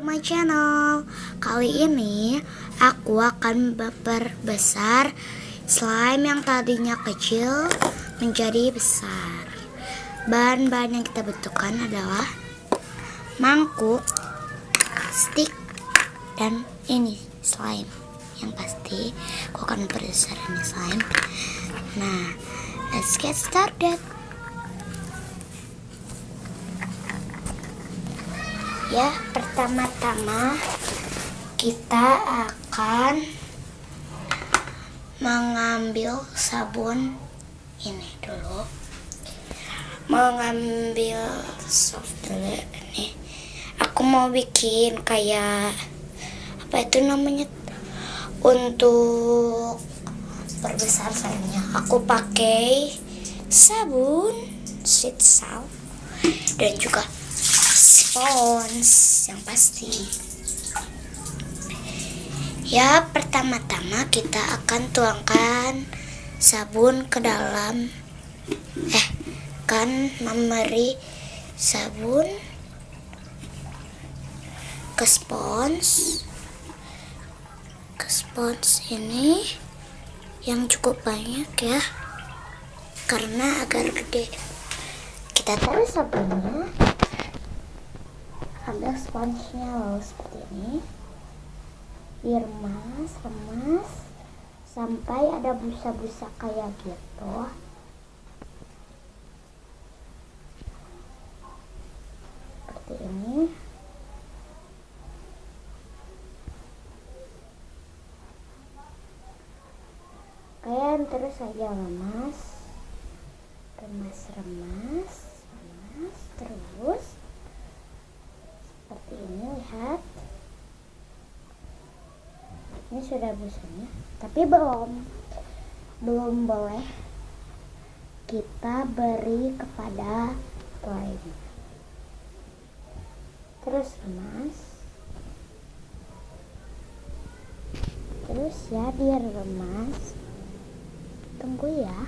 My channel. Kali ini aku akan memperbesar slime yang tadinya kecil menjadi besar. Bahan-bahan yang kita butuhkan adalah mangkuk, stick, dan ini slime. Yang pasti aku akan memperbesar ini slime. Nah, let's get started. Ya, pertama-tama kita akan mengambil sabun ini dulu. Mengambil soft dulu nih. Aku mau bikin kayak apa itu namanya? Untuk perbesar sayangnya aku pakai sabun sheet salt dan juga spons yang pasti. Ya, pertama-tama kita akan tuangkan sabun ke dalam memberi sabun ke spons ini yang cukup banyak ya, karena agar gede. Kita taruh sabunnya, ambil sponsnya lalu seperti ini, diremas sampai ada busa-busa kayak gitu. Seperti ini. Kalian terus saja remas terus seperti ini. Lihat, ini sudah busanya, tapi belum boleh kita beri kepada slime. Terus remas, terus ya diremas. Tunggu ya.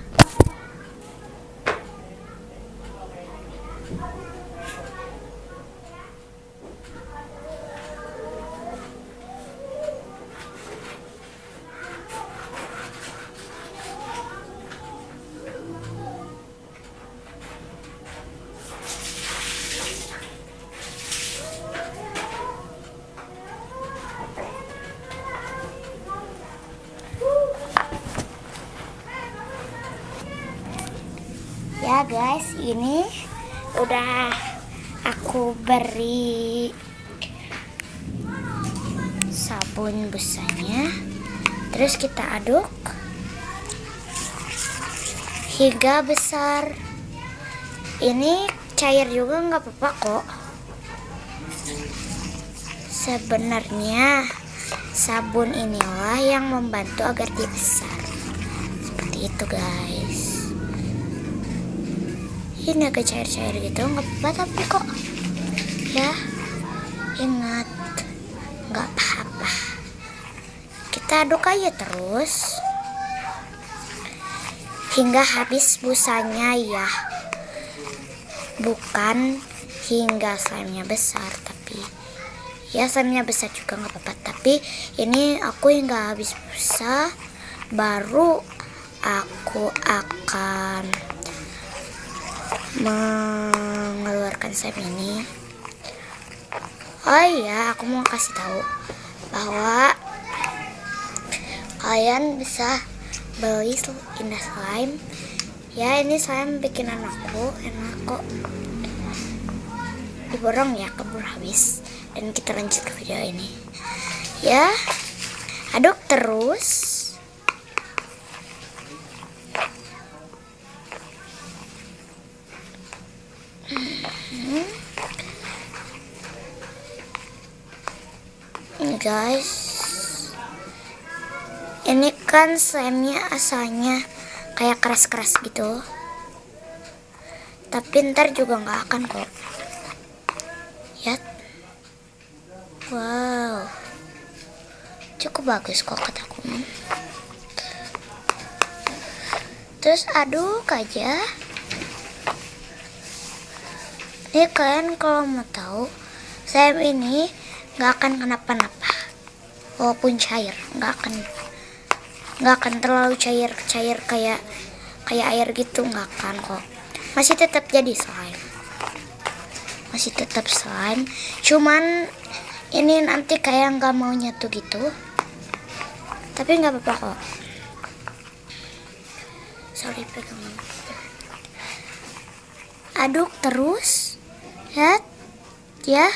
Ya guys, ini udah aku beri sabun busanya. Terus kita aduk hingga besar. Ini cair juga nggak apa-apa kok. Sebenarnya sabun inilah yang membantu agar dia besar. Seperti itu guys. Ini agak cair-cair gitu, nggak apa-apa tapi kok ya, ingat nggak apa-apa. Kita aduk aja terus hingga habis busanya ya, bukan hingga slime-nya besar, tapi ya slime-nya besar juga nggak apa-apa. Tapi ini aku hingga habis busa baru aku akan mengeluarkan slime ini. Oh iya, aku mau kasih tahu bahwa kalian bisa beli Indah Slime. Ya, ini slime bikinan aku, enak kok. Diborong ya, keburu habis. Dan kita lanjut ke video ini. Ya, aduk terus. Ini guys, ini kan slime-nya asalnya kayak keras-keras gitu, tapi ntar juga nggak akan kok. Lihat, wow, cukup bagus kok kataku. Terus aduk aja. Ini kalian kalau mau tahu, slime ini nggak akan kenapa-napa. Walaupun cair, nggak akan terlalu cair kayak air gitu, nggak akan kok. Masih tetap jadi slime. Masih tetap slime. Cuman ini nanti kayak nggak mau nyatu gitu. Tapi nggak apa-apa kok. Sorry pegangan. Aduk terus. Lihat. Ya.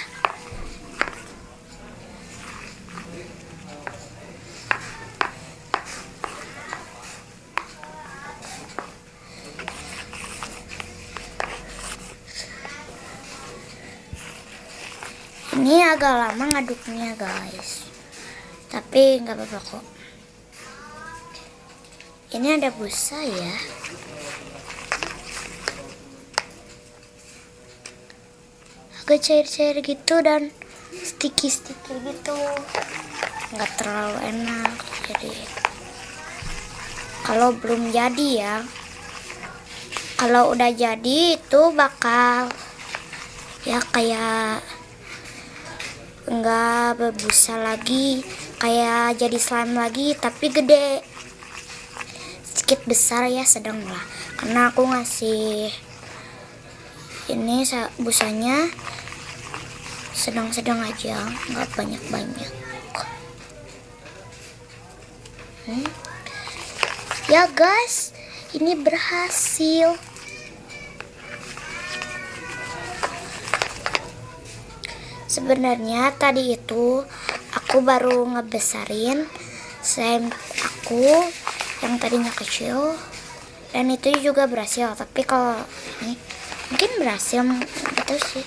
Ini agak lama ngaduknya guys, tapi nggak apa-apa kok. Ini ada busa ya. Agak cair-cair gitu dan sticky gitu, nggak terlalu enak. Jadi kalau belum jadi ya, kalau udah jadi itu bakal ya kayak nggak berbusa lagi, kayak jadi slime lagi tapi gede, sedikit besar ya, sedang lah, karena aku ngasih ini busanya sedang-sedang aja, nggak banyak-banyak. Ya guys, ini berhasil. Sebenarnya tadi itu aku baru ngebesarin slime aku yang tadinya kecil, dan itu juga berhasil. Tapi kalau ini mungkin berhasil, betul sih,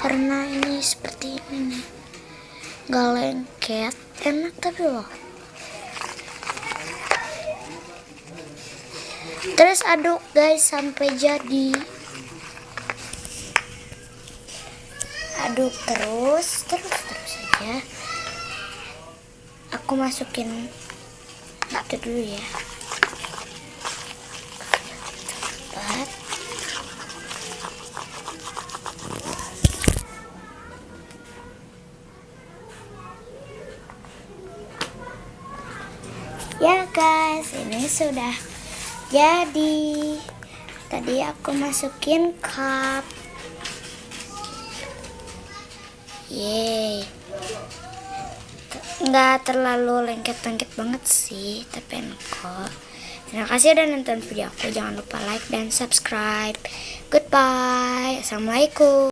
karena ini seperti ini nih, nggak lengket, enak tapi loh. Terus aduk guys sampai jadi. Aduk terus aja. Aku masukin itu dulu ya. Cepat. Ya guys, ini sudah jadi. Tadi aku masukin cup. Yeay, nggak terlalu lengket-lengket banget sih, tapi enak kok. Terima kasih udah nonton video aku. Jangan lupa like dan subscribe. Goodbye. Assalamualaikum.